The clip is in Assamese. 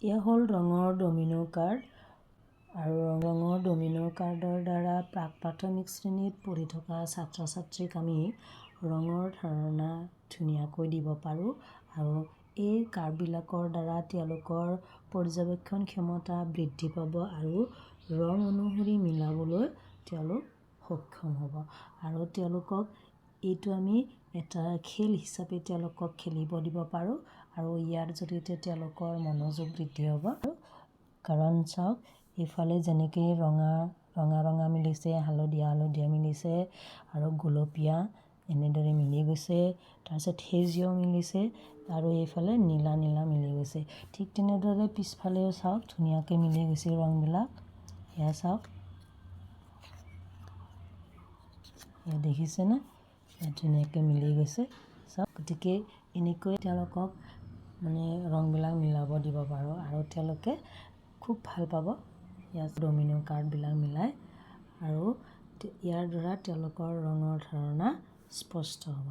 এয়া হ'ল ৰঙৰ ডমিনো কাৰ্ড আৰু ৰঙৰ ডমিনো কাৰ্ডৰ দ্বাৰা প্ৰাক-প্ৰাথমিক শ্ৰেণীত পঢ়ি থকা ছাত্ৰ ছাত্ৰীক আমি ৰঙৰ ধাৰণা ধুনীয়াকৈ দিব পাৰোঁ আৰু এই কাৰ্ডবিলাকৰ দ্বাৰা তেওঁলোকৰ পৰ্যবেক্ষণ ক্ষমতা বৃদ্ধি পাব আৰু ৰং অনুসৰি মিলাবলৈ তেওঁলোক সক্ষম হ'ব আৰু তেওঁলোকক এইটো আমি এটা খেল হিচাপে তেওঁলোকক খেলিব দিব পাৰোঁ আৰু ইয়াৰ জৰিয়তে তেওঁলোকৰ মনোযোগ বৃদ্ধি হ'ব কাৰণ চাওক এইফালে যেনেকৈ ৰঙা মিলিছে, হালধীয়া মিলিছে আৰু গোলপীয়া এনেদৰে মিলি গৈছে, তাৰপিছত সেউজীয়াও মিলিছে আৰু এইফালে নীলা মিলি গৈছে। ঠিক তেনেদৰে পিছফালেও চাওক ধুনীয়াকৈ মিলি গৈছে ৰংবিলাক। এয়া চাওক, এয়া দেখিছেনে? ধুনীয়াকৈ মিলি গৈছে চাওক। গতিকে এনেকৈ তেওঁলোকক ৰংবিলাক মিলাব দিব পাৰোঁ আৰু তেওঁলোকে খুব ভাল পাব ইয়াত ডমিনো কাৰ্ডবিলাক মিলাই আৰু ইয়াৰ দ্বাৰা তেওঁলোকৰ ৰঙৰ ধাৰণা স্পষ্ট হ'ব।